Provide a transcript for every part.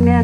में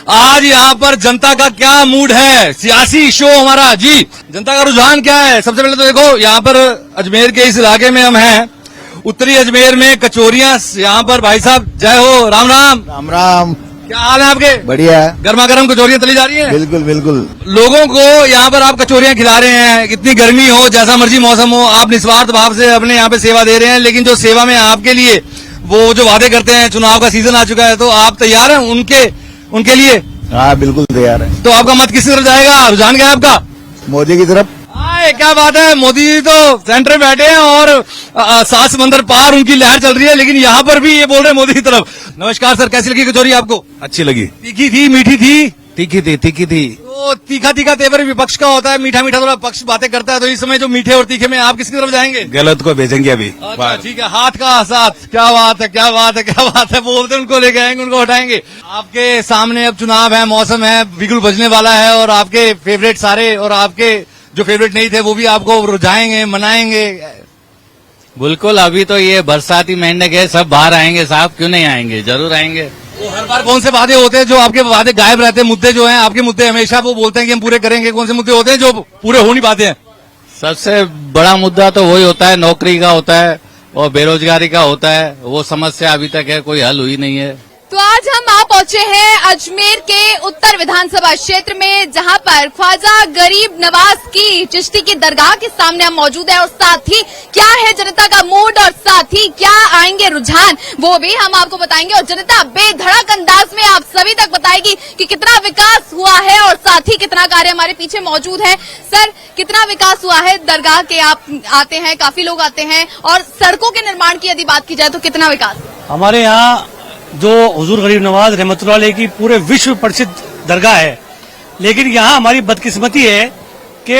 आज यहाँ पर जनता का क्या मूड है, सियासी शो हमारा जी। जनता का रुझान क्या है? सबसे पहले तो देखो, यहाँ पर अजमेर के इस इलाके में हम हैं, उत्तरी अजमेर में कचौरियां। यहाँ पर भाई साहब जय हो, राम राम। राम राम। क्या हाल है आपके? बढ़िया है। गर्मा गर्म कचौरियां तली जा रही हैं? बिल्कुल बिल्कुल। लोगों को यहाँ पर आप कचौरियां खिला रहे हैं, इतनी गर्मी हो, जैसा मर्जी मौसम हो, आप निस्वार्थ भाव से अपने यहाँ पे सेवा दे रहे हैं। लेकिन जो सेवा में आपके लिए वो जो वादे करते हैं, चुनाव का सीजन आ चुका है, तो आप तैयार हैं उनके लिए? हाँ बिल्कुल तैयार है। तो आपका मत किसी तरफ जाएगा? रुझान क्या है आपका? मोदी की तरफ। क्या बात है, मोदी जी तो सेंटर में बैठे हैं और 7 समंदर पार उनकी लहर चल रही है, लेकिन यहाँ पर भी ये बोल रहे हैं मोदी की तरफ। नमस्कार सर, कैसी लगी कचौरी आपको? अच्छी लगी। तीखी थी, मीठी थी? तीखी थी, तीखी थी। तो तीखा तीखा तेवर विपक्ष का होता है, मीठा मीठा थोड़ा पक्ष बातें करता है। तो इस समय जो मीठे और तीखे में आप किसकी तरफ जाएंगे? गलत को भेजेंगे अभी। अच्छा ठीक है, हाथ का साथ। क्या बात है, क्या बात है, क्या बात है। बोलते उनको लेके आएंगे, उनको हटाएंगे। आपके सामने अब चुनाव है, मौसम है, बिगुल बजने वाला है, और आपके फेवरेट सारे और आपके जो फेवरेट नहीं थे वो भी आपको रुझाएंगे, मनाएंगे। बिल्कुल, अभी तो ये बरसाती महीने के सब बाहर आएंगे साहब, क्यों नहीं आएंगे, जरूर आएंगे। तो हर बार कौन से वादे होते हैं जो आपके वादे गायब रहते हैं? मुद्दे जो हैं आपके, मुद्दे हमेशा वो बोलते हैं कि हम पूरे करेंगे। कौन से मुद्दे होते हैं जो पूरे हो नहीं पाते हैं? सबसे बड़ा मुद्दा तो वही होता है, नौकरी का होता है और बेरोजगारी का होता है। वो समस्या अभी तक है, कोई हल हुई नहीं है। तो आज हम आ पहुंचे हैं अजमेर के उत्तर विधानसभा क्षेत्र में, जहां पर ख्वाजा गरीब नवाज की चिश्ती की दरगाह के सामने हम मौजूद है। और साथ ही क्या है जनता का मूड और साथ ही क्या आएंगे रुझान, वो भी हम आपको बताएंगे। और जनता बेधड़क अंदाज में आप सभी तक बताएगी कि कितना विकास हुआ है और साथ ही कितना कार्य हमारे पीछे मौजूद है। सर, कितना विकास हुआ है? दरगाह के आप आते हैं, काफी लोग आते हैं, और सड़कों के निर्माण की यदि बात की जाए तो कितना विकास? हमारे यहाँ जो हुजूर गरीब नवाज रहमतुल्लाह अलैह की पूरे विश्व प्रसिद्ध दरगाह है, लेकिन यहाँ हमारी बदकिस्मती है कि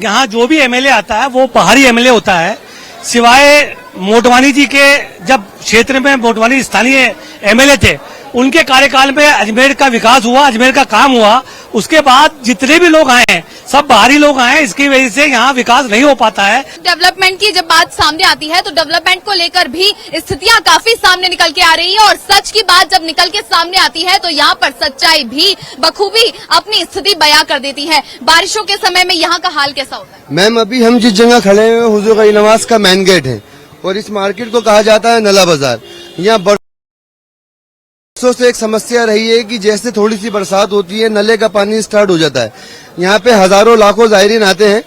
यहाँ जो भी एमएलए आता है वो बाहरी एमएलए होता है। सिवाय मोटवानी जी के, जब क्षेत्र में मोटवानी स्थानीय एमएलए थे, उनके कार्यकाल में अजमेर का विकास हुआ, अजमेर का काम हुआ। उसके बाद जितने भी लोग आए हैं सब बाहरी लोग आए हैं, इसकी वजह से यहाँ विकास नहीं हो पाता है। डेवलपमेंट की जब बात सामने आती है तो डेवलपमेंट को लेकर भी स्थितियां काफी सामने निकल के आ रही है, और सच की बात जब निकल के सामने आती है तो यहाँ पर सच्चाई भी बखूबी अपनी स्थिति बयां कर देती है। बारिशों के समय में यहाँ का हाल कैसा होता है? मैम, अभी हम जिस जगह खड़े हैं हुजूर गरीब नवाज का मेन गेट है, और इस मार्केट को कहा जाता है नला बाजार। यहाँ बरसों से एक समस्या रही है कि जैसे थोड़ी सी बरसात होती है नले का पानी स्टार्ट हो जाता है। यहाँ पे हजारों लाखों जायरीन आते हैं,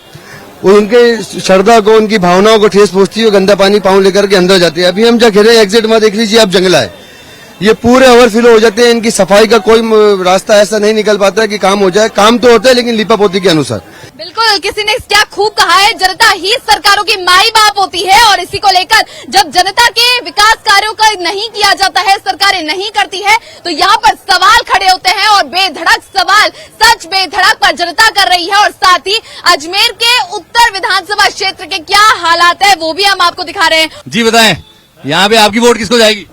उनके श्रद्धा को, उनकी भावनाओं को ठेस पहुंचती है, गंदा पानी पाँव लेकर के अंदर जाते हैं। अभी हम जब खड़े एग्जिट में देख लीजिए आप, जंगला है, ये पूरे ओवरफ्लो हो जाते हैं। इनकी सफाई का कोई रास्ता ऐसा नहीं निकल पाता है कि काम हो जाए। काम तो होता है लेकिन लिपापोती के अनुसार। बिल्कुल, किसी ने क्या खूब कहा है, जनता ही सरकारों की माई बाप होती है। और इसी को लेकर जब जनता के विकास कार्यों का नहीं किया जाता है, सरकारें नहीं करती है, तो यहाँ पर सवाल खड़े होते हैं, और बेधड़क सवाल सच बेधड़क पर जनता कर रही है। और साथ ही अजमेर के उत्तर विधानसभा क्षेत्र के क्या हालात है वो भी हम आपको दिखा रहे हैं। जी बताएं, यहाँ पे आपकी वोट किसको जाएगी?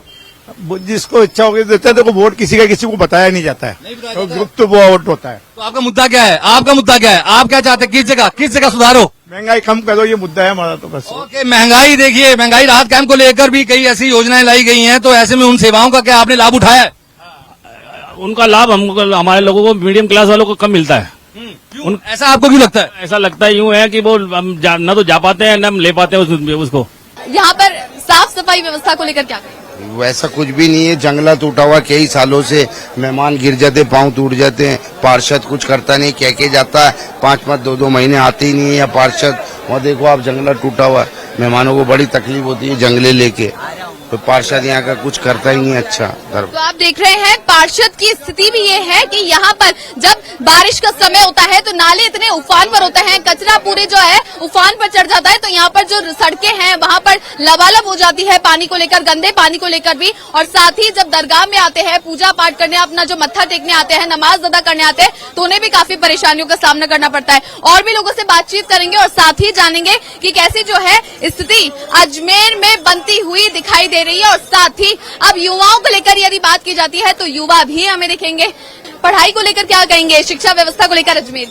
जिसको इच्छा होगी देता है। देखो, वोट किसी को बताया नहीं जाता है, गुप्त वोट होता है। तो आपका मुद्दा क्या है? आपका मुद्दा क्या है? आप क्या चाहते हैं? किस जगह सुधारो? महंगाई कम करो, ये मुद्दा है हमारा तो बस। ओके, महंगाई देखिए, महंगाई राहत कैंप को लेकर भी कई ऐसी योजनाएं लाई गई हैं, तो ऐसे में उन सेवाओं का क्या आपने लाभ उठाया है? उनका लाभ हमको, हमारे लोगों को, मीडियम क्लास वालों को कम मिलता है। ऐसा आपको क्यों लगता है? ऐसा लगता है यूँ है कि वो न तो जा पाते हैं न ले पाते हैं उसको। यहाँ पर साफ सफाई व्यवस्था को लेकर क्या कहेंगे? वैसा कुछ भी नहीं है, जंगला टूटा हुआ कई सालों से, मेहमान गिर जाते, पांव टूट जाते हैं, पार्षद कुछ करता नहीं, कह के जाता है, 5-5 2-2 महीने आते ही नहीं है या पार्षद। वहाँ देखो आप जंगला टूटा हुआ, मेहमानों को बड़ी तकलीफ होती है जंगले लेके, तो पार्षद यहाँ का कुछ करता ही नहीं अच्छा। तो आप देख रहे हैं पार्षद की स्थिति भी ये है कि यहाँ पर जब बारिश का समय होता है तो नाले इतने उफान पर होते हैं, कचरा पूरे जो है उफान पर चढ़ जाता है, तो यहाँ पर जो सड़कें हैं वहाँ पर लबालब हो जाती है पानी को लेकर, गंदे पानी को लेकर भी। और साथ ही जब दरगाह में आते हैं पूजा पाठ करने, अपना जो मत्था टेकने आते हैं, नमाज अदा करने आते हैं, तो उन्हें भी काफी परेशानियों का सामना करना पड़ता है। और भी लोगों से बातचीत करेंगे और साथ ही जानेंगे कि कैसी जो है स्थिति अजमेर में बनती हुई दिखाई दे रही है। और साथ ही अब युवाओं को लेकर यदि बात की जाती है तो युवा भी हमें दिखेंगे। पढ़ाई को लेकर क्या कहेंगे, शिक्षा व्यवस्था को लेकर अजमेर?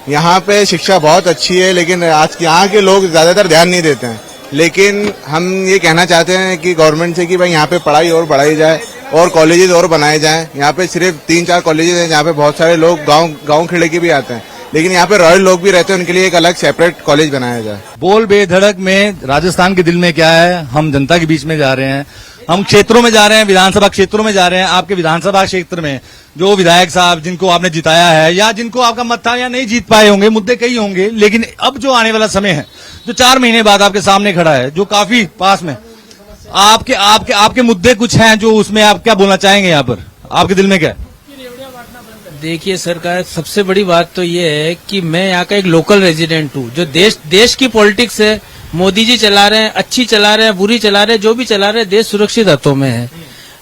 यहाँ पे शिक्षा बहुत अच्छी है, लेकिन आज यहाँ के लोग ज्यादातर ध्यान नहीं देते हैं। लेकिन हम ये कहना चाहते हैं कि गवर्नमेंट से कि भाई यहाँ पे पढ़ाई और बढ़ाई जाए और कॉलेजेस और बनाए जाएं। यहाँ पे सिर्फ 3-4 कॉलेजेस हैं जहाँ पे बहुत सारे लोग गाँव खेड़े के भी आते हैं, लेकिन यहाँ पे रॉयल लोग भी रहते हैं, उनके लिए एक अलग सेपरेट कॉलेज बनाया जाए। बोल बेधड़क में राजस्थान के दिल में क्या है, हम जनता के बीच में जा रहे हैं, हम क्षेत्रों में जा रहे हैं, विधानसभा क्षेत्रों में जा रहे हैं। आपके विधानसभा क्षेत्र में जो विधायक साहब जिनको आपने जिताया है या जिनको आपका मत था या नहीं जीत पाए होंगे, मुद्दे कई होंगे, लेकिन अब जो आने वाला समय है, जो 4 महीने बाद आपके सामने खड़ा है, जो काफी पास में, आपके आपके आपके मुद्दे कुछ हैं जो उसमें आप क्या बोलना चाहेंगे? यहाँ पर आपके दिल में क्या है? देखिए सरकार, सबसे बड़ी बात तो ये है कि मैं यहाँ का एक लोकल रेजिडेंट हूँ। जो देश की पॉलिटिक्स है, मोदी जी चला रहे हैं, अच्छी चला रहे हैं, बुरी चला रहे हैं, जो भी चला रहे हैं, देश सुरक्षित हाथों में है।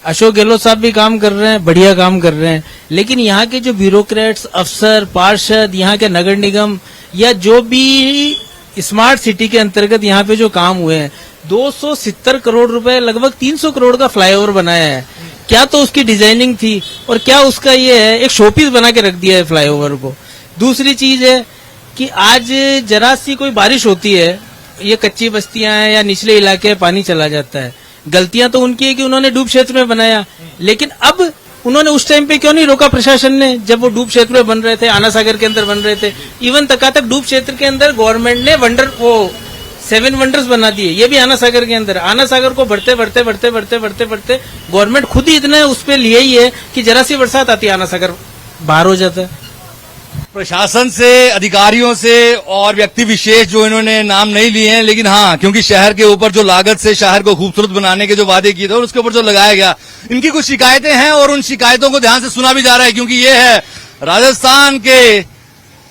अशोक गहलोत साहब भी काम कर रहे हैं, बढ़िया काम कर रहे हैं, लेकिन यहाँ के जो ब्यूरोक्रेट्स, अफसर, पार्षद, यहाँ के नगर निगम या जो भी स्मार्ट सिटी के अंतर्गत यहाँ पे जो काम हुए हैं, 270 करोड़ रुपए, लगभग 300 करोड़ का फ्लाईओवर बनाया है। क्या तो उसकी डिजाइनिंग थी और क्या उसका ये है, एक शोपीस बना के रख दिया है फ्लाईओवर को। दूसरी चीज है कि आज जरा सी कोई बारिश होती है, ये कच्ची बस्तियां हैं या निचले इलाके पानी चला जाता है। गलतियां तो उनकी है कि उन्होंने डूब क्षेत्र में बनाया, लेकिन अब उन्होंने उस टाइम पे क्यों नहीं रोका प्रशासन ने, जब वो डूब क्षेत्र में बन रहे थे, आना सागर के अंदर बन रहे थे। इवन तक डूब क्षेत्र के अंदर गवर्नमेंट ने 7 वंडर्स बना दिए, ये भी आना सागर के अंदर। आना सागर को बढ़ते गवर्नमेंट खुद ही इतना उस पर लिए ही है कि जरा सी बरसात आती है आना सागर बाहर हो जाता है। प्रशासन से, अधिकारियों से और व्यक्ति विशेष जो इन्होंने नाम नहीं लिए हैं, लेकिन हाँ, क्योंकि शहर के ऊपर जो लागत से शहर को खूबसूरत बनाने के जो वादे किए थे और उसके ऊपर जो लगाया गया, इनकी कुछ शिकायतें हैं और उन शिकायतों को ध्यान से सुना भी जा रहा है, क्योंकि ये है राजस्थान के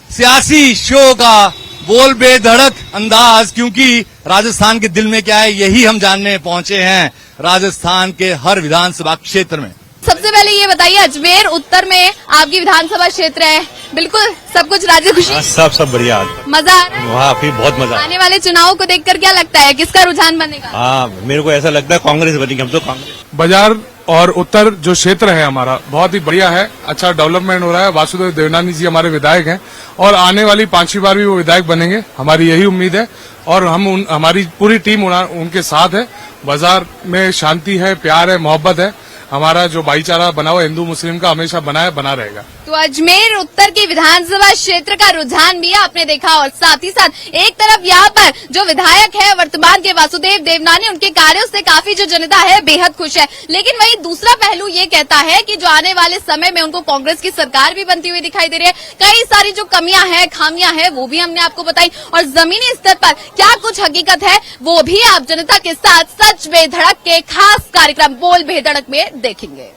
सियासी शो का बोल बेधड़क अंदाज। क्योंकि राजस्थान के दिल में क्या है, यही हम जानने पहुंचे हैं राजस्थान के हर विधानसभा क्षेत्र में। सबसे पहले ये बताइए, अजमेर उत्तर में आपकी विधानसभा क्षेत्र है, बिल्कुल सब कुछ राजी खुशी? सब बढ़िया, मजा आ रहा है? वहाँ फिर बहुत मजा। आने वाले चुनाव को देखकर क्या लगता है, किसका रुझान बनेगा? हाँ, मेरे को ऐसा लगता है कांग्रेस बनेगी, हम तो कांग्रेस। बाजार और उत्तर जो क्षेत्र है हमारा बहुत ही बढ़िया है, अच्छा डेवलपमेंट हो रहा है। वासुदेव देवनानी जी हमारे विधायक हैं और आने वाली 5वीं बार भी वो विधायक बनेंगे, हमारी यही उम्मीद है। और हमारी पूरी टीम उनके साथ है। बाजार में शांति है, प्यार है, मोहब्बत है। हमारा जो भाईचारा बना हुआ हिंदू मुस्लिम का हमेशा बना है, बना रहेगा। तो अजमेर उत्तर की विधानसभा क्षेत्र का रुझान भी आपने देखा। और साथ ही साथ एक तरफ यहाँ पर जो विधायक है वर्तमान के वासुदेव देवनानी, उनके कार्यों से काफी जो जनता है बेहद खुश है। लेकिन वहीं दूसरा पहलू ये कहता है कि जो आने वाले समय में उनको कांग्रेस की सरकार भी बनती हुई दिखाई दे रही है। कई सारी जो कमियां हैं, खामियां हैं, वो भी हमने आपको बताई। और जमीनी स्तर पर क्या कुछ हकीकत है, वो भी आप जनता के साथ सच बेधड़क के खास कार्यक्रम बोल बेधड़क में देखेंगे।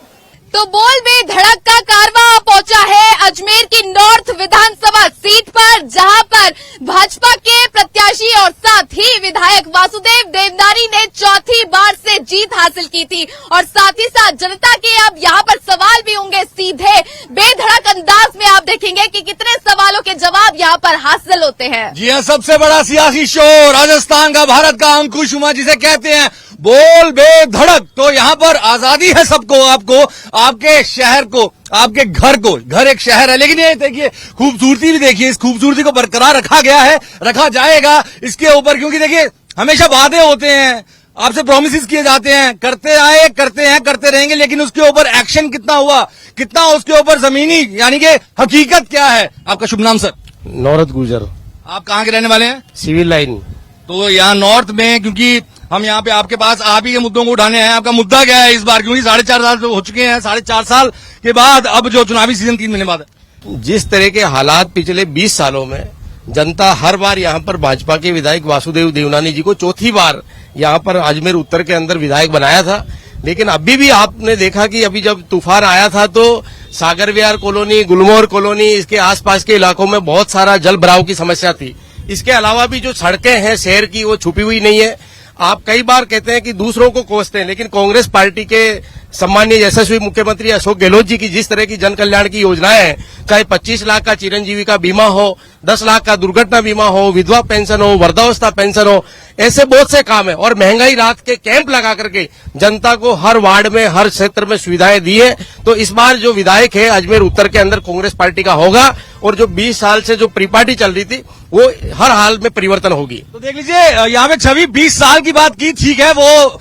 तो बोल बेधड़क का कारवां पहुंचा है अजमेर की नॉर्थ विधानसभा सीट पर, जहां पर भाजपा के प्रत्याशी और साथ ही विधायक वासुदेव देवनानी ने चौथी बार से जीत हासिल की थी। और साथ ही साथ जनता के अब यहां पर सवाल भी होंगे, सीधे बेधड़क अंदाज में आप देखेंगे कि कितने सवालों के जवाब यहां पर हासिल होते हैं। जी हाँ, सबसे बड़ा सियासी शो राजस्थान का, भारत का अंकुश जिसे कहते हैं बोल बेधड़क। तो यहाँ पर आजादी है सबको, आपको, आपके शहर को, आपके घर को। घर एक शहर है, लेकिन ये देखिए खूबसूरती भी देखिए, इस खूबसूरती को बरकरार रखा गया है, रखा जाएगा इसके ऊपर। क्योंकि देखिए हमेशा वादे होते हैं, आपसे प्रोमिस किए जाते हैं, करते आए, करते हैं, करते रहेंगे, लेकिन उसके ऊपर एक्शन कितना हुआ, कितना उसके ऊपर जमीनी यानी कि हकीकत क्या है। आपका शुभ नाम सर? नौरत गुजर। आप कहाँ के रहने वाले हैं? Civil line. तो यहाँ नॉर्थ में, क्योंकि हम यहाँ पे आपके पास आप ही के मुद्दों को उठाने आए हैं। आपका मुद्दा क्या है इस बार, क्योंकि 4.5 साल हो चुके हैं, 4.5 साल के बाद अब जो चुनावी सीजन 3 महीने बाद है। जिस तरह के हालात पिछले 20 सालों में, जनता हर बार यहाँ पर भाजपा के विधायक वासुदेव देवनानी जी को चौथी बार यहाँ पर अजमेर उत्तर के अंदर विधायक बनाया था, लेकिन अभी भी आपने देखा कि अभी जब तूफान आया था तो सागर विहार कॉलोनी, गुलमोहर कॉलोनी, इसके आसपास के इलाकों में बहुत सारा जल भराव की समस्या थी। इसके अलावा भी जो सड़कें हैं शहर की वो छुपी हुई नहीं है। आप कई बार कहते हैं कि दूसरों को कोसते हैं, लेकिन कांग्रेस पार्टी के सम्मानीय यशस्वी मुख्यमंत्री अशोक गहलोत जी की जिस तरह की जन कल्याण की योजनाएं हैं, चाहे 25 लाख का चिरंजीवी का बीमा हो, 10 लाख का दुर्घटना बीमा हो, विधवा पेंशन हो, वृद्धावस्था पेंशन हो, ऐसे बहुत से काम है। और महंगाई राहत के कैंप लगा करके जनता को हर वार्ड में, हर क्षेत्र में सुविधाएं दी है। तो इस बार जो विधायक है अजमेर उत्तर के अंदर कांग्रेस पार्टी का होगा, और जो 20 साल से जो प्री पार्टी चल रही थी वो हर हाल में परिवर्तन होगी। तो देख लीजिए यहाँ पे छवि 20 साल की बात की, ठीक है, वो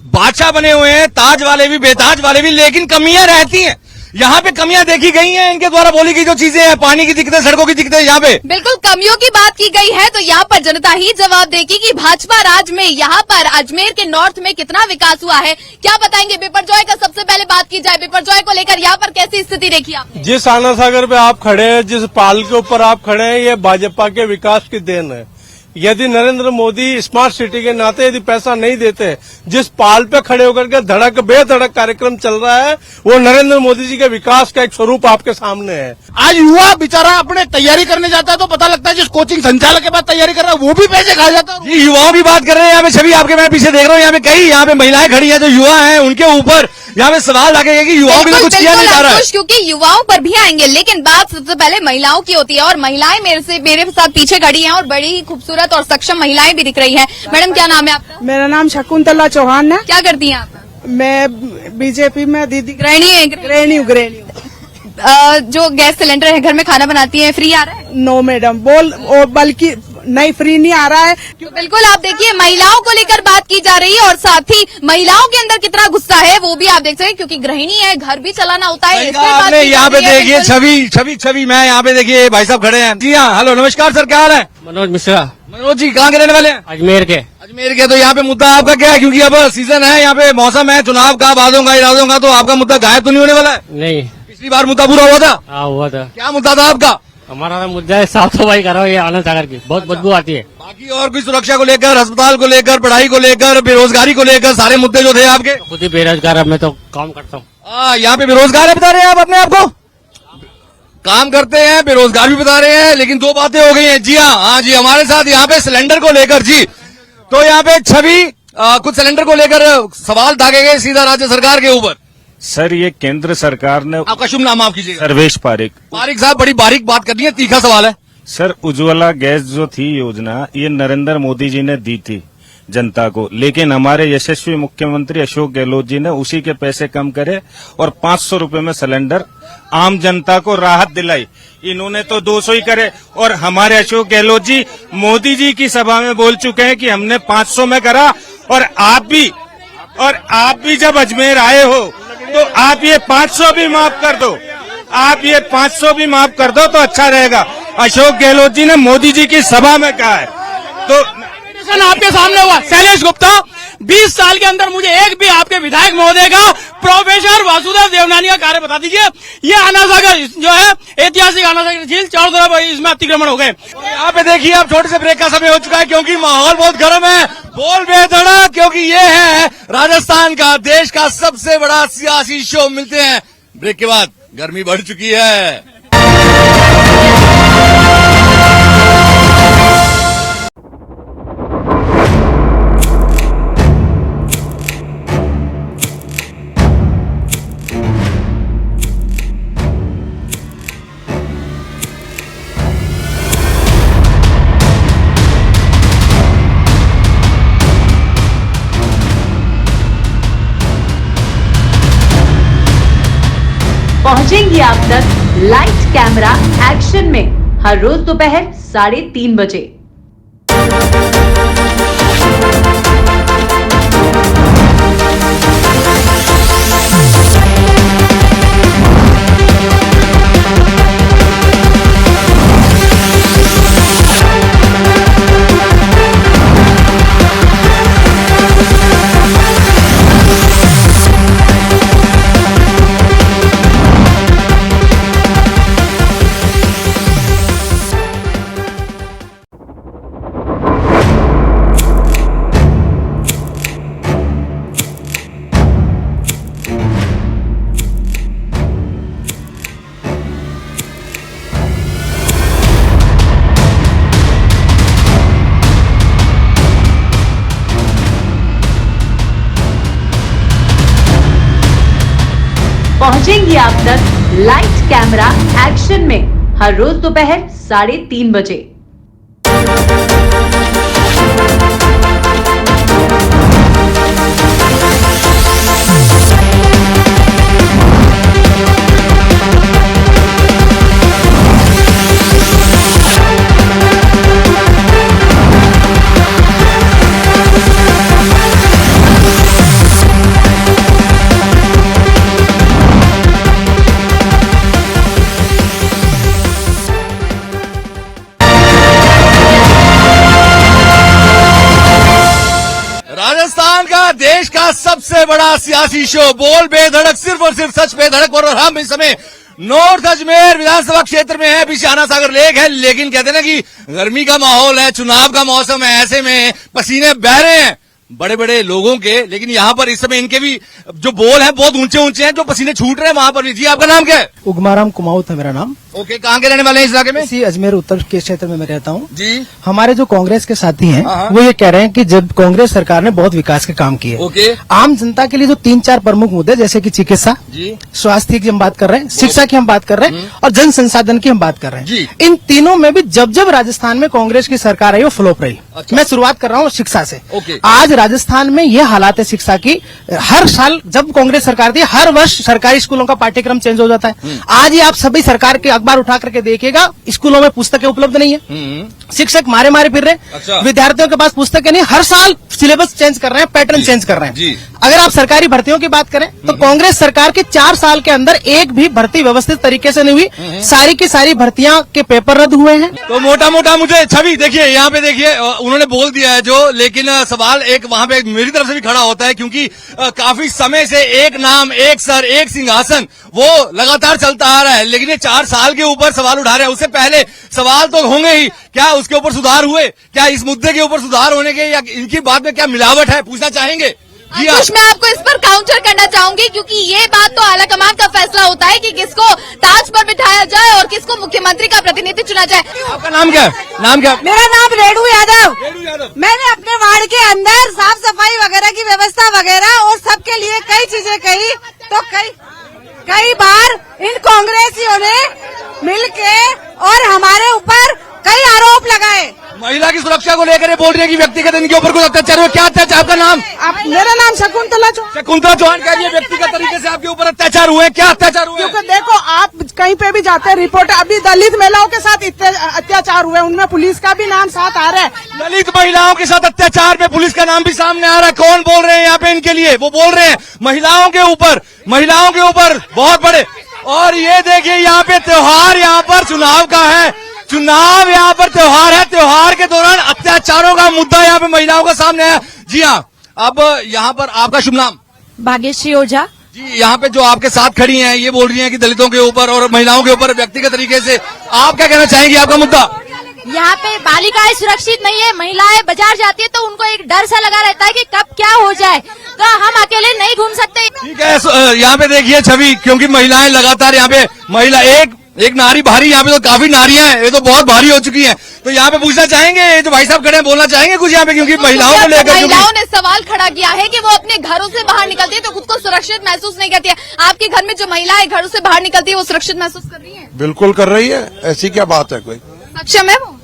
बादशाह बने हुए हैं, ताज वाले भी बेताज वाले भी, लेकिन कमियां रहती हैं। यहाँ पे कमियां देखी गई हैं, इनके द्वारा बोली गई जो चीजें हैं, पानी की दिक्कतें, सड़कों की दिक्कतें, यहाँ पे बिल्कुल कमियों की बात की गई है। तो यहाँ पर जनता ही जवाब देगी कि भाजपा राज में यहाँ पर अजमेर के नॉर्थ में कितना विकास हुआ है। क्या बताएंगे बिपरजॉय का? सबसे पहले बात की जाए बिपरजॉय को लेकर, यहाँ पर कैसी स्थिति देखी आपने? जिस आना सागर पे आप खड़े हैं, जिस पाल के ऊपर आप खड़े हैं, ये भाजपा के विकास की देन है। यदि नरेंद्र मोदी स्मार्ट सिटी के नाते यदि पैसा नहीं देते, जिस पाल पे खड़े होकर के धड़क बेधड़क कार्यक्रम चल रहा है, वो नरेंद्र मोदी जी के विकास का एक स्वरूप आपके सामने है। आज युवा बेचारा अपने तैयारी करने जाता है तो पता लगता है जिस कोचिंग संचालक के बाद तैयारी कर रहा है वो भी पैसे खा जाता है। जी, युवाओं की बात कर रहे हैं यहाँ पे छवि, आपके मैं पीछे देख रहा हूँ, यहाँ पे कई यहाँ पे महिलाएं खड़ी हैं जो युवा हैं, उनके ऊपर यहाँ पे सवाल लगेगा कि युवाओं के लिए कुछ किया नहीं जा रहा है। क्योंकि युवाओं पर भी आएंगे, लेकिन बात सबसे पहले महिलाओं की होती है, और महिलाएं मेरे साथ पीछे खड़ी हैं और बड़ी ही खूबसूरत और सक्षम महिलाएं भी दिख रही हैं। मैडम क्या नाम है आपका? मेरा नाम शकुंतला चौहान है। क्या करती हैं आप? मैं बीजेपी में दीदी गृहिणी है। गृहिणी जो गैस सिलेंडर है घर में खाना बनाती है, फ्री आ रहा है? नो मैडम, बल्कि नहीं, फ्री नहीं आ रहा है। तो बिल्कुल आप देखिए महिलाओं को लेकर बात की जा रही है, और साथ ही महिलाओं के अंदर कितना गुस्सा है वो भी आप देख सकते हैं, क्योंकि गृहिणी है, घर भी चलाना होता है। आपने यहाँ पे देखिए छवि मैं यहाँ पे देखिए भाई साहब खड़े हैं। जी हाँ, हेलो, नमस्कार सर, क्या हाल है? मनोज मिश्रा। मनोज जी कहाँ के रहने वाले हैं? अजमेर के। अजमेर के। तो यहाँ पे मुद्दा आपका क्या है, क्योंकि अब सीजन है, यहाँ पे मौसम है चुनाव का, वादों का, इरादों का, तो आपका मुद्दा गायब तो नहीं होने वाला है? नहीं, पिछली बार मुद्दा पूरा हुआ था। हाँ हुआ था। क्या मुद्दा था आपका? हमारा मुद्दा है साफ सफाई करो, ये आनंद सागर की बहुत बदबू आती है। बाकी और कोई सुरक्षा को लेकर, अस्पताल को लेकर, पढ़ाई को लेकर, बेरोजगारी को लेकर सारे मुद्दे जो थे आपके? खुद ही बेरोजगार, मैं तो काम करता हूँ। यहाँ पे बेरोजगार है बता रहे हैं आप अपने आपको? काम करते हैं, बेरोजगार भी बता रहे हैं, लेकिन दो बातें हो गई हैं। जी हाँ जी, हमारे साथ यहाँ पे सिलेंडर को लेकर जी, तो यहाँ पे छवि कुछ सिलेंडर को लेकर सवाल दागे गए सीधा राज्य सरकार के ऊपर। सर, ये केंद्र सरकार ने, आपका शुभ नाम आप कीजिएगा? सर्वेश पारिक। पारिक साहब, बड़ी बारीक बात करनी है, तीखा सवाल है। सर, उज्ज्वला गैस जो थी योजना, ये नरेंद्र मोदी जी ने दी थी जनता को, लेकिन हमारे यशस्वी मुख्यमंत्री अशोक गहलोत जी ने उसी के पैसे कम करे और 500 रुपए में सिलेंडर आम जनता को राहत दिलाई। इन्होंने तो 200 ही करे, और हमारे अशोक गहलोत जी मोदी जी की सभा में बोल चुके हैं कि हमने 500 में करा, और आप भी जब अजमेर आए हो तो आप ये 500 भी माफ कर दो, आप ये 500 भी माफ कर दो तो अच्छा रहेगा। अशोक गहलोत जी ने मोदी जी की सभा में कहा है। तो आपके सामने हुआ शैलेश गुप्ता, 20 साल के अंदर मुझे एक भी आपके विधायक महोदय का प्रोफेसर वासुदेव देवनानी का कार्य बता दीजिए। ये आना सागर जो है ऐतिहासिक आना सागर झील, चारों तरफ इसमें अतिक्रमण हो गए। यहाँ पे देखिए आप, छोटे से ब्रेक का समय हो चुका है, क्योंकि माहौल बहुत गर्म है, बोल बेधड़क, क्योंकि ये है राजस्थान का, देश का सबसे बड़ा सियासी शो। मिलते हैं ब्रेक के बाद, गर्मी बढ़ चुकी है। पहुंचेंगे आप तक लाइट कैमरा एक्शन में हर रोज दोपहर 3:30 बजे। पहुंचेंगी आप तक लाइट कैमरा एक्शन में हर रोज दोपहर 3:30 बजे। राजस्थान का देश का सबसे बड़ा सियासी शो बोल बेधड़क, सिर्फ और सिर्फ सच बेधड़क। और हम इस समय नॉर्थ अजमेर विधानसभा क्षेत्र में है, पीछे आना सागर लेक है, लेकिन कहते हैं ना कि गर्मी का माहौल है, चुनाव का मौसम है, ऐसे में पसीने बह रहे हैं बड़े बड़े लोगों के। लेकिन यहाँ पर इस समय इनके भी जो बोल हैं बहुत ऊंचे ऊंचे हैं, जो पसीने छूट रहे हैं वहां पर भी। जी आपका नाम क्या है? उगमाराम कुमाऊत है मेरा नाम। ओके, कहाँ के रहने वाले हैं इस इलाके में? इसी अजमेर उत्तर के क्षेत्र में मैं रहता हूँ जी। हमारे जो कांग्रेस के साथी हैं वो ये कह रहे हैं कि जब कांग्रेस सरकार ने बहुत विकास के काम किए, ओके, आम जनता के लिए जो 3-4 प्रमुख मुद्दे जैसे कि चिकित्सा, स्वास्थ्य की हम बात कर रहे हैं, शिक्षा की हम बात कर रहे हैं और जन संसाधन की हम बात कर रहे हैं, इन तीनों में भी जब जब राजस्थान में कांग्रेस की सरकार आई वो फ्लॉप रही। मैं शुरुआत कर रहा हूँ शिक्षा से। आज राजस्थान में ये हालात है शिक्षा की, हर साल जब कांग्रेस सरकार थी हर वर्ष सरकारी स्कूलों का पाठ्यक्रम चेंज हो जाता है। आज ही आप सभी सरकार के अखबार उठा करके देखिएगा, स्कूलों में पुस्तकें उपलब्ध नहीं है, शिक्षक मारे मारे फिर रहे हैं, विद्यार्थियों के पास पुस्तकें नहीं, हर साल सिलेबस चेंज कर रहे हैं, पैटर्न चेंज कर रहे हैं। अगर आप सरकारी भर्तियों की बात करें तो कांग्रेस सरकार के 4 साल के अंदर एक भी भर्ती व्यवस्थित तरीके से नहीं हुई, सारी की सारी भर्तियां के पेपर रद्द हुए हैं। तो मोटा मोटा मुझे छवि देखिए, यहाँ पे देखिए उन्होंने बोल दिया है जो, लेकिन सवाल एक वहाँ पे मेरी तरफ से भी खड़ा होता है, क्योंकि काफी समय से एक नाम, एक सर, एक सिंहासन वो लगातार चलता आ रहा है, लेकिन ये 4 साल के ऊपर सवाल उठा रहे हैं। उससे पहले सवाल तो होंगे ही, क्या उसके ऊपर सुधार हुए, क्या इस मुद्दे के ऊपर सुधार होने के, या इनकी बात में क्या मिलावट है, पूछना चाहेंगे? अंकुश, मैं आपको इस पर काउंटर करना चाहूंगी, क्योंकि ये बात तो आला कमान का फैसला होता है कि किसको ताज पर बिठाया जाए और किसको मुख्यमंत्री का प्रतिनिधि चुना जाए। आपका नाम क्या है? नाम क्या? मेरा नाम रेणु यादव। मैंने अपने वार्ड के अंदर साफ सफाई वगैरह की व्यवस्था वगैरह और सबके लिए कई चीजें कही, तो कई बार इन कांग्रेसियों ने मिलके और हमारे ऊपर कई आरोप लगाए। महिला की सुरक्षा को लेकर ये बोल रही है कि व्यक्तिगत इनके ऊपर कुछ अत्याचार हुआ। क्या अत्याचार? आपका नाम? मेरा नाम शकुंतला चौहान। शकुंतला चौहान कह रही है व्यक्तिगत तरीके से आपके ऊपर अत्याचार हुए। क्या अत्याचार हुए? क्योंकि देखो, आप कहीं पे भी जाते हैं रिपोर्ट, अभी दलित महिलाओं के साथ इतने अत्याचार हुए, उनमें पुलिस का भी नाम साथ आ रहा है। दलित महिलाओं के साथ अत्याचार में पुलिस का नाम भी सामने आ रहा है। कौन बोल रहे हैं यहाँ पे इनके लिए? वो बोल रहे हैं महिलाओं के ऊपर बहुत बड़े। और ये देखिए यहाँ पे त्योहार, यहाँ पर चुनाव का है, चुनाव यहाँ पर त्योहार है, त्योहार के दौरान अत्याचारों का मुद्दा यहाँ पे महिलाओं का सामने है। जी हाँ, अब यहाँ पर आपका शुभ नाम? भाग्यश्री ओझा जी। यहाँ पे जो आपके साथ खड़ी हैं ये बोल रही हैं कि दलितों के ऊपर और महिलाओं के ऊपर व्यक्तिगत तरीके से, आप क्या कहना चाहेंगी? आपका मुद्दा? यहाँ पे बालिकाएं सुरक्षित नहीं है, महिलाएं बाजार जाती है तो उनको एक डर सा लगा रहता है कि कब क्या हो जाए, तो हम अकेले नहीं घूम सकते। ठीक है, यहाँ पे देखिए छवि, क्योंकि महिलाएं लगातार यहाँ पे, महिला एक नारी भारी, यहाँ पे तो काफी नारियां हैं, ये तो बहुत भारी हो चुकी हैं। तो यहाँ पे पूछना चाहेंगे, जो भाई साहब खड़े हैं, बोलना चाहेंगे कुछ यहाँ पे, क्योंकि महिलाओं को लेकर महिलाओं ने सवाल खड़ा किया है कि वो अपने घरों से बाहर निकलती है तो खुद को सुरक्षित महसूस नहीं करती है। आपके घर में जो महिलाएं घरों से बाहर निकलती है वो सुरक्षित महसूस कर रही है? बिल्कुल कर रही है, ऐसी क्या बात है? कोई सक्षम है? वो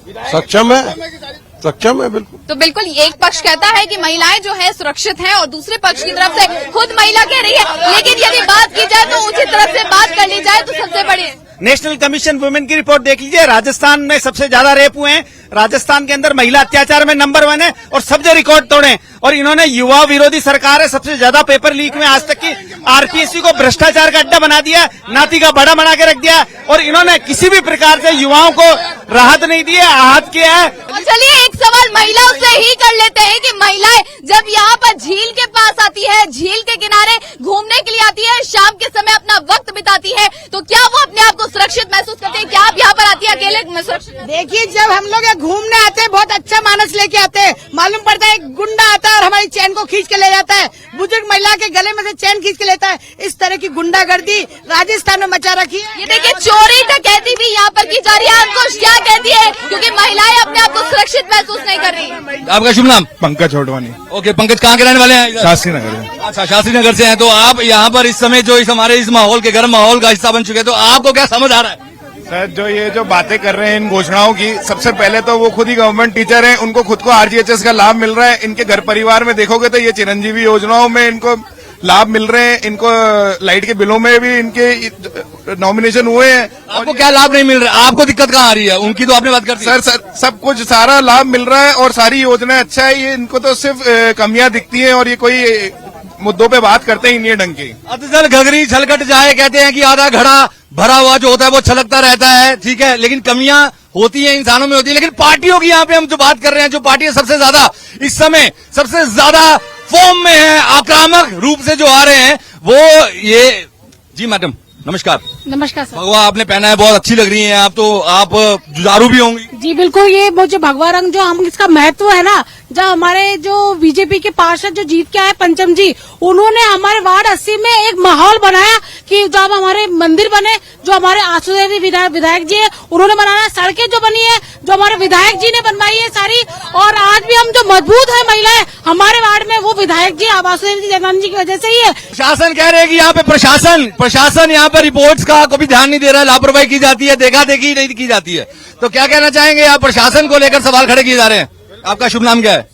सक्षम है बिल्कुल। तो बिल्कुल एक पक्ष कहता है कि महिलाएं जो है सुरक्षित हैं और दूसरे पक्ष की तरफ से खुद महिला कह रही है। लेकिन यदि बात की जाए तो उचित तरफ से बात कर ली जाए तो सबसे बड़ी नेशनल कमीशन वुमेन की रिपोर्ट देख लीजिए, राजस्थान में सबसे ज्यादा रेप हुए हैं, राजस्थान के अंदर महिला अत्याचार में नंबर 1 है और सब जो रिकॉर्ड तोड़े। और इन्होंने युवा विरोधी सरकार है, सबसे ज्यादा पेपर लीक में आज तक की आरपीएससी को भ्रष्टाचार का अड्डा बना दिया, नाती का बड़ा बना के रख दिया, और इन्होंने किसी भी प्रकार से युवाओं को राहत नहीं दी है, आहत किया है। चलिए एक सवाल महिलाओं से ही कर लेते हैं कि महिलाएं जब यहाँ पर झील के पास आती है, झील के किनारे घूमने के लिए आती है, शाम के समय अपना वक्त बिताती है, तो क्या वो अपने आप को सुरक्षित महसूस करते हैं? क्या आप यहाँ पर आती है अकेले सुरक्षित? देखिए, जब हम लोग घूमने आते हैं बहुत अच्छा मानस लेके आते हैं, मालूम पड़ता है गुंडा आता है और हमारी चैन को खींच के ले जाता है, बुजुर्ग महिला के गले में से चैन खींच के लेता है। इस तरह की गुंडागर्दी राजस्थान में मचा रखी है। ये देखिए चोरी डकैती भी यहाँ पर की जा रही है। अंकुश क्या कहती है? क्योंकि महिलाएं अपने आप को सुरक्षित महसूस नहीं करती। कर रही है। आपका शुभ नाम? पंकज छोटवानी। ओके पंकज, कहाँ के रहने वाले हैं? शास्त्री नगर। अच्छा, शास्त्री नगर से हैं। तो आप यहाँ पर इस समय जो इस हमारे इस माहौल के गर्म माहौल का हिस्सा बन चुके हैं, तो आपको क्या समझ आ रहा है? सर जो ये जो बातें कर रहे हैं इन घोषणाओं की, सबसे पहले तो वो खुद ही गवर्नमेंट टीचर हैं, उनको खुद को आरजीएचएस का लाभ मिल रहा है। इनके घर परिवार में देखोगे तो ये चिरंजीवी योजनाओं में इनको लाभ मिल रहे हैं। इनको लाइट के बिलों में भी इनके नॉमिनेशन हुए हैं। आपको क्या लाभ नहीं मिल रहा? आपको दिक्कत कहाँ आ रही है? उनकी तो आपने बात कर दी। सर सब कुछ सारा लाभ मिल रहा है और सारी योजनाएं अच्छा है। ये इनको तो सिर्फ कमियां दिखती हैं और ये कोई मुद्दों पे बात करते ही नहीं है ढंग की। अफजल घघरी छलकट जाए, कहते हैं कि आधा घड़ा भरा हुआ जो होता है वो छलकता रहता है, ठीक है, लेकिन कमियां होती हैं, इंसानों में होती है। लेकिन पार्टियों की यहाँ पे हम जो बात कर रहे हैं, जो पार्टियां सबसे ज्यादा इस समय सबसे ज्यादा फॉर्म में है, आक्रामक रूप से जो आ रहे हैं, वो ये जी मैडम नमस्कार। नमस्कार सर। भगवा आपने पहना है, बहुत अच्छी लग रही हैं आप, तो आप जुझारू भी होंगी। जी बिल्कुल, ये वो जो भगवा रंग जो हम इसका महत्व है ना, जब हमारे जो बीजेपी के पार्षद जो जीत के आए पंचम जी, उन्होंने हमारे वार्ड 80 में एक माहौल बनाया कि जब हमारे मंदिर बने, जो हमारे आसुदेवी विधायक जी है उन्होंने बनाया, सड़कें जो बनी है जो हमारे विधायक जी ने बनवाई है सारी, और आज भी हम जो मजबूत है महिलाएं हमारे वार्ड में, वो विधायक जी वासुदेव जी जयराम जी की वजह से ही है। प्रशासन कह रहे हैं कि यहाँ पे प्रशासन यहाँ पर रिपोर्ट्स का कभी ध्यान नहीं दे रहा है, लापरवाही की जाती है, देखा देखी नहीं की जाती है। तो क्या कहना चाहेंगे आप? प्रशासन को लेकर सवाल खड़े किए जा रहे हैं। आपका शुभ नाम क्या है?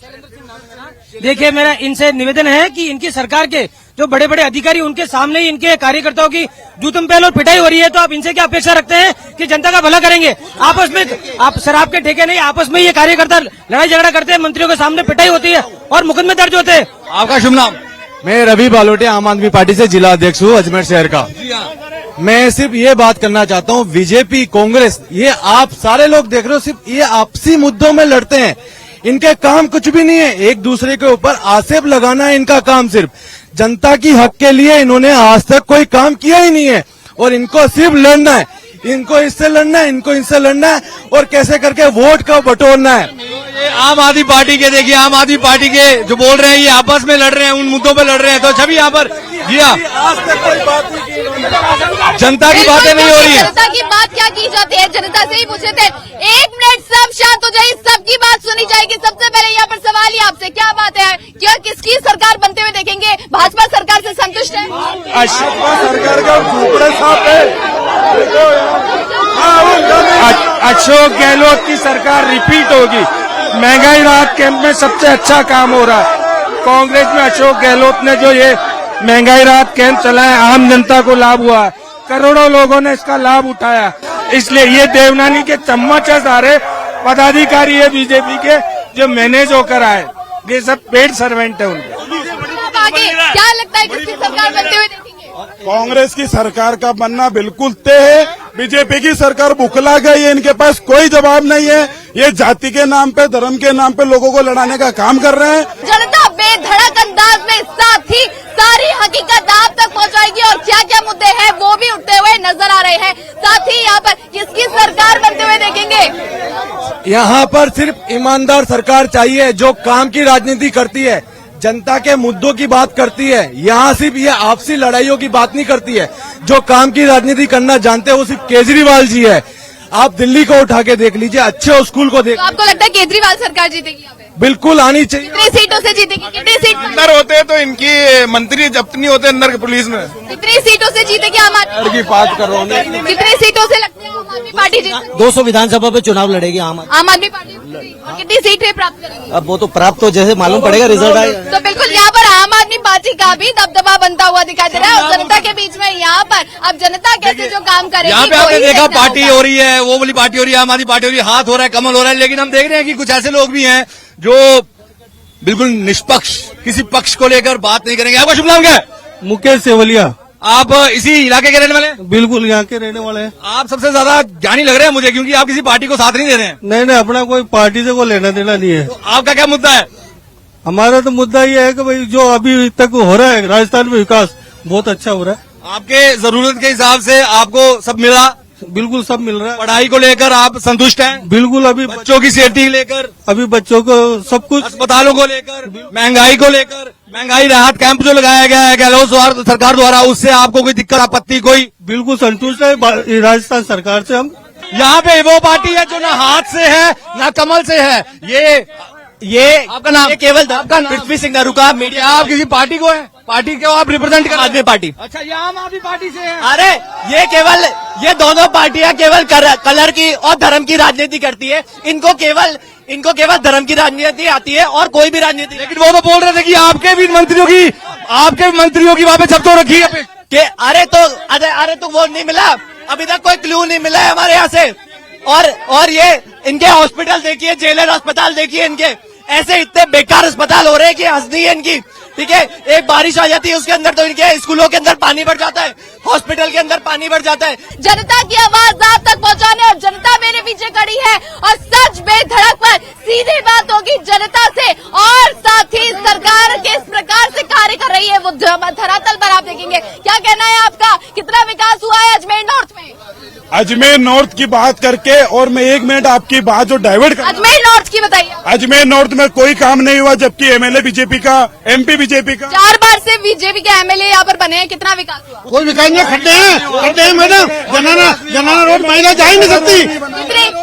देखिए, मेरा इनसे निवेदन है कि इनकी सरकार के जो बड़े बड़े अधिकारी, उनके सामने ही इनके कार्यकर्ताओं की जूतम पहल और पिटाई हो रही है, तो आप इनसे क्या अपेक्षा रखते हैं कि जनता का भला करेंगे? आपस में आप शराब के ठेके नहीं, आपस में ये कार्यकर्ता लड़ाई झगड़ा करते हैं, मंत्रियों के सामने पिटाई होती है और मुकदमे दर्ज होते हैं। आपका शुभ नाम? मैं रवि बालोटिया, आम आदमी पार्टी से जिला अध्यक्ष हूँ अजमेर शहर का। मैं सिर्फ ये बात करना चाहता हूँ, बीजेपी कांग्रेस ये आप सारे लोग देख रहे हो, सिर्फ ये आपसी मुद्दों में लड़ते हैं। इनके काम कुछ भी नहीं है, एक दूसरे के ऊपर आक्षेप लगाना है इनका काम। सिर्फ जनता की हक के लिए इन्होंने आज तक कोई काम किया ही नहीं है और इनको सिर्फ लड़ना है। इनको इससे लड़ना है, इनको इनसे लड़ना है और कैसे करके वोट का बटोरना है। ये आम आदमी पार्टी के, देखिए आम आदमी पार्टी के जो बोल रहे हैं, ये आपस में लड़ रहे हैं, उन मुद्दों पे लड़ रहे हैं। तो छवि यहाँ पर जी आज तक कोई बात नहीं की इन्होंने। जनता की बातें नहीं हो रही है। जनता की बात क्या की जाती है? जनता से ही पूछे थे। एक मिनट, सब शांत हो जाइए, सबकी बात सुनी जाएगी। सबसे पहले यहाँ पर सवाल ही आपसे, क्या बात है, क्या किसकी सरकार बनते हुए देखेंगे? भाजपा सरकार से संतुष्ट है? भाजपा सरकार का झूपड़े साफ है। अशोक गहलोत की सरकार रिपीट होगी। महंगाई राहत कैंप में सबसे अच्छा काम हो रहा है। कांग्रेस में अशोक गहलोत ने जो ये महंगाई राहत कैंप चलाया, आम जनता को लाभ हुआ, करोड़ों लोगों ने इसका लाभ उठाया। इसलिए ये देवनानी के चम्मच है सारे पदाधिकारी है बीजेपी के जो मैनेज होकर आए, ये सब पेड सर्वेंट है उनके। आगे क्या लगता है किसकी सरकार बनते हुए देखेंगे? कांग्रेस की सरकार का बनना बिल्कुल तय है। बीजेपी की सरकार बुखला गई है, इनके पास कोई जवाब नहीं है। ये जाति के नाम पे, धर्म के नाम पे लोगों को लड़ाने का काम कर रहे हैं। जनता बेधड़क अंदाज में साथ ही सारी हकीकत आप तक पहुंचाएगी और क्या क्या मुद्दे हैं वो भी उठते हुए नजर आ रहे हैं। साथ ही यहाँ पर किसकी सरकार बनते हुए देखेंगे? यहाँ पर सिर्फ ईमानदार सरकार चाहिए जो काम की राजनीति करती है, जनता के मुद्दों की बात करती है। यहाँ सिर्फ ये आपसी लड़ाइयों की बात नहीं करती है। जो काम की राजनीति करना जानते हैं वो सिर्फ केजरीवाल जी है। आप दिल्ली को उठा के देख लीजिए, अच्छे स्कूल को देख। तो आपको लगता है केजरीवाल सरकार जीतेगी यहाँ पे? बिल्कुल आनी चाहिए। कितनी सीटों से जीतेगी? कितनी सीट अंदर होते हैं तो इनकी मंत्री जब्त नहीं होते अंदर के पुलिस में। कितनी सीटों से जीतेगी आम आदमी? की बात कर रहा हूँ मैं। कितनी सीटों से लगती है आम आदमी पार्टी जीत? 200 विधानसभा पे चुनाव लड़ेगी आम आदमी पार्टी और कितनी सीटें प्राप्त करेगी? अब वो तो प्राप्त तो जैसे मालूम पड़ेगा, रिजल्ट आएगा। तो बिल्कुल यहाँ पर आम आदमी पार्टी का भी दबदबा बनता हुआ दिखाई दे रहा है और जनता के बीच में यहाँ पर अब जनता कैसे जो काम करेगी। यहाँ पे आपने देखा पार्टी हो रही है, वो वाली पार्टी हो रही है, आम आदमी पार्टी हो रही है, हाथ हो रहा है, कमल हो रहा है। लेकिन हम देख रहे हैं कि कुछ ऐसे लोग भी हैं जो बिल्कुल निष्पक्ष किसी पक्ष को लेकर बात नहीं करेंगे। आपका शुभ नाम क्या है? मुकेश सेवलिया। आप इसी इलाके के रहने वाले हैं? बिल्कुल यहाँ के रहने वाले हैं। आप सबसे ज्यादा ज्ञानी लग रहे हैं मुझे, क्योंकि आप किसी पार्टी को साथ नहीं दे रहे हैं। नहीं, अपना कोई पार्टी से कोई लेना देना नहीं है। तो आपका क्या मुद्दा है? हमारा तो मुद्दा ये है कि भाई जो अभी तक हो रहा है राजस्थान में विकास बहुत अच्छा हो रहा है। आपके जरूरत के हिसाब से आपको सब मिला? बिल्कुल सब मिल रहा है। पढ़ाई को लेकर आप संतुष्ट हैं? बिल्कुल। अभी बच्चों की सेफ्टी लेकर, अभी बच्चों को सब कुछ, अस्पतालों को लेकर, महंगाई को लेकर, महंगाई राहत कैंप जो लगाया गया है गहलोत सरकार द्वारा, उससे आपको कोई दिक्कत आपत्ति कोई? बिल्कुल संतुष्ट है राजस्थान सरकार से हम। यहाँ पे वो पार्टी है जो ना हाथ से है ना कमल से है। ये ये आपका नाम? ये केवल आपका नाम? पृथ्वी सिंह नरूका मीडिया। आप किसी पार्टी को है? पार्टी को आप रिप्रेजेंट कर? आदमी पार्टी। अच्छा, ये आम आदमी पार्टी से है। अरे ये दोनों पार्टियां केवल कलर की और धर्म की राजनीति करती है। इनको केवल धर्म की राजनीति आती है और कोई भी राजनीति। लेकिन वो तो बोल रहे थे कि आपके मंत्रियों की वहां पे जब्त हो रखी है कि अरे तो वो नहीं मिला, अभी तक कोई क्लू नहीं मिला है हमारे यहाँ से। और ये इनके हॉस्पिटल देखिए, जेलर अस्पताल देखिए, इनके ऐसे इतने बेकार अस्पताल हो रहे हैं कि हंसनी है इनकी। ठीक है, एक बारिश आ जाती है उसके अंदर तो इनके स्कूलों के अंदर पानी भर जाता है, हॉस्पिटल के अंदर पानी भर जाता है। जनता की आवाज आप तक पहुंचाने और जनता मेरे पीछे खड़ी है और सच बेधड़क पर सीधी बात होगी जनता से और साथ ही सरकार किस प्रकार से कार्य कर रही है वो धरातल पर आप देखेंगे। क्या कहना है आपका, कितना विकास हुआ है अजमेर नॉर्थ में? अजमेर नॉर्थ की बात करके और मैं 1 मिनट आपकी बात जो डाइवर्ट कर, अजमेर नॉर्थ की बताइए। अजमेर नॉर्थ में कोई काम नहीं हुआ, जबकि एमएलए बीजेपी का, एमपी बीजेपी का। 4 बार से बीजेपी के एमएलए यहाँ पर बने हैं, कितना विकास हुआ? कोई विकास नहीं, खड्डे हैं मैडम। जनाना रोड महिला जा ही नहीं सकती।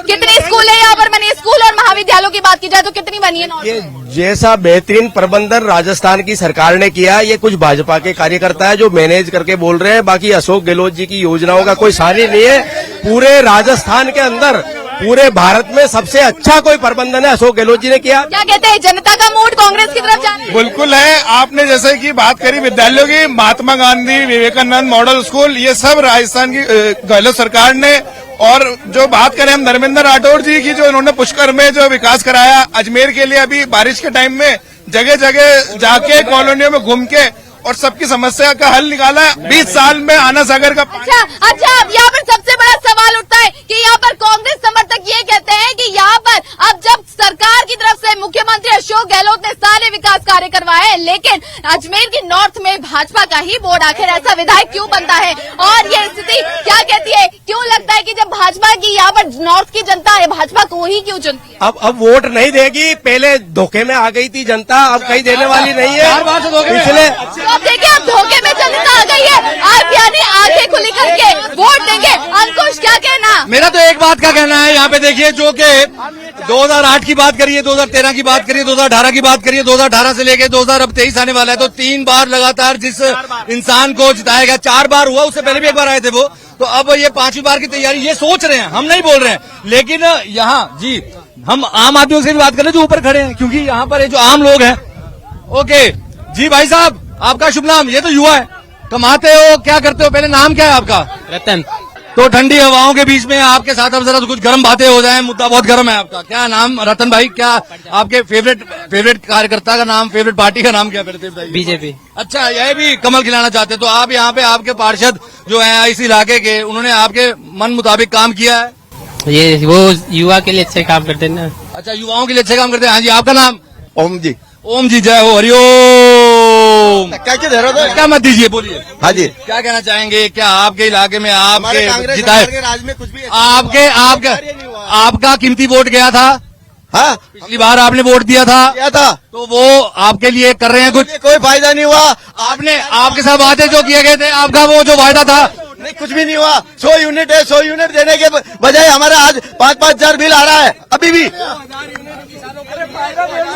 कितने स्कूल है यहाँ पर बने? स्कूल और महाविद्यालयों की बात की जाए तो कितनी बनी है नॉर्थ? ये जैसा बेहतरीन प्रबंधन राजस्थान की सरकार ने किया, ये कुछ भाजपा के कार्यकर्ता है जो मैनेज करके बोल रहे हैं। बाकी अशोक गहलोत जी की योजनाओं का कोई सानी नहीं है। पूरे राजस्थान के अंदर, पूरे भारत में सबसे अच्छा कोई प्रबंधन है अशोक गहलोत जी ने किया। क्या कहते हैं, जनता का मूड कांग्रेस की तरफ जाने? बिल्कुल है। आपने जैसे कि बात करी विद्यालयों की, महात्मा गांधी विवेकानंद मॉडल स्कूल, ये सब राजस्थान की गहलोत सरकार ने। और जो बात करें हम धर्मेंद्र राठौड़ जी की, जो इन्होंने पुष्कर में जो विकास कराया अजमेर के लिए, अभी बारिश के टाइम में जगह जगह जाके कॉलोनियों में घूम के और सबकी समस्या का हल निकाला। 20 साल में आना सागर का अच्छा, अब यहाँ पर सबसे बड़ा सवाल उठता है कि यहाँ पर कांग्रेस समर्थक ये कहते हैं कि यहाँ पर अब जब सरकार की तरफ से मुख्यमंत्री अशोक गहलोत ने सारे विकास कार्य करवाए, लेकिन अजमेर की नॉर्थ में भाजपा का ही बोर्ड, आखिर ऐसा विधायक क्यों बनता है? और ये स्थिति क्या कहती है, क्यों लगता है कि जब भाजपा की यहाँ पर नॉर्थ की जनता है, भाजपा को ही क्यों चुनती है? अब वोट नहीं देगी। पहले धोखे में आ गई थी जनता, अब कहीं देने वाली नहीं है। पिछले अब देखिए, अब धोखे में जनता आ गई है, आप यानी आंखें खुली करके वोट देंगे। अंकुश, क्या कहना? मेरा तो एक बात का कहना है, यहाँ पे देखिए, जो कि 2008 की बात करिए, 2013 की बात करिए, 2018 की बात करिए, 2018 से लेके 2023 आने वाला है, तो 3 बार लगातार जिस इंसान को जिताया गया, 4 बार हुआ, उससे पहले भी 1 बार आए थे वो, तो अब ये 5वीं बार की तैयारी ये सोच रहे हैं, हम नहीं बोल रहे हैं। लेकिन यहाँ जी हम आम आदमियों से भी बात कर रहे हैं जो ऊपर खड़े हैं, क्योंकि यहाँ पर जो आम लोग हैं। ओके जी, भाई साहब आपका शुभ नाम? ये तो युवा है, कमाते हो, क्या करते हो, पहले नाम क्या है आपका? रतन। तो ठंडी हवाओं के बीच में आपके साथ अब जरा कुछ गर्म बातें हो जाएं, मुद्दा बहुत गर्म है आपका। क्या नाम? रतन भाई, क्या आपके फेवरेट कार्यकर्ता का नाम, फेवरेट पार्टी का नाम क्या है? बीजेपी। अच्छा, यह भी कमल खिलाना चाहते हैं, तो आप यहाँ पे आपके पार्षद जो हैं इस इलाके के, उन्होंने आपके मन मुताबिक काम किया है? ये वो युवा के लिए अच्छे काम करते हैं ना। अच्छा, युवाओं के लिए अच्छे काम करते हैं। हाँ जी, आपका नाम? ओम जी। ओम जी, जय हो, हरिओम। क्या मत दीजिए, बोलिए। हाँ जी, क्या कहना चाहेंगे? क्या आपके इलाके में आपके जिताए राज में कुछ भी आपका कीमती वोट गया था? हाँ, पिछली बार आपने वोट दिया था तो वो आपके लिए कर रहे हैं कुछ? कोई फायदा नहीं हुआ। आपने आपके साथ वादे जो किए गए थे, आपका वो जो वायदा था, नहीं, कुछ भी नहीं हुआ। 100 यूनिट है, 100 यूनिट देने के बजाय हमारा आज 5-5 हजार बिल आ रहा है अभी भी।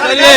चलिए,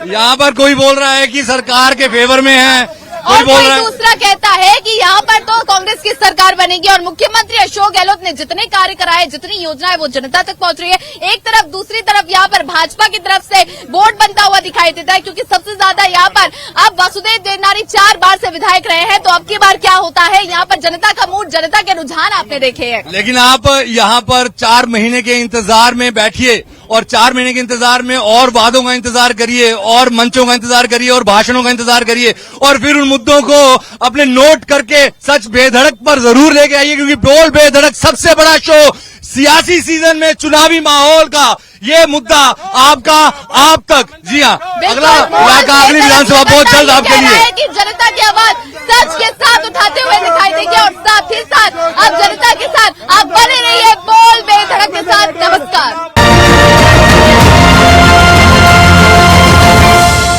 यहाँ पर कोई बोल रहा है कि सरकार के फेवर में है, और कोई दूसरा कहता है कि यहाँ पर तो कांग्रेस की सरकार बनेगी और मुख्यमंत्री अशोक गहलोत ने जितने कार्य कराए, जितनी योजनाएं वो जनता तक पहुंच रही है। एक तरफ, दूसरी तरफ यहाँ पर भाजपा की तरफ से बोर्ड बनता हुआ दिखाई देता है, क्योंकि सबसे ज्यादा यहाँ पर अब वासुदेव देवनानी 4 बार से विधायक रहे हैं, तो अब की बार क्या होता है? यहाँ पर जनता का मूड, जनता के रुझान आपने देखे हैं। लेकिन आप यहाँ पर 4 महीने के इंतजार में बैठिए और 4 महीने के इंतजार में और वादों का इंतजार करिए और मंचों का इंतजार करिए और भाषणों का इंतजार करिए और फिर उन मुद्दों को अपने नोट करके सच बेधड़क पर जरूर लेके आइए, क्योंकि बोल बेधड़क सबसे बड़ा शो सियासी सीजन में, चुनावी माहौल का ये मुद्दा आपका आप तक। जी हाँ, अगला अगली विधानसभा बहुत जल्द आपके लिए कि जनता की आवाज सच के साथ उठाते हुए दिखाई देगी और साथ ही साथ अब जनता के साथ आप बने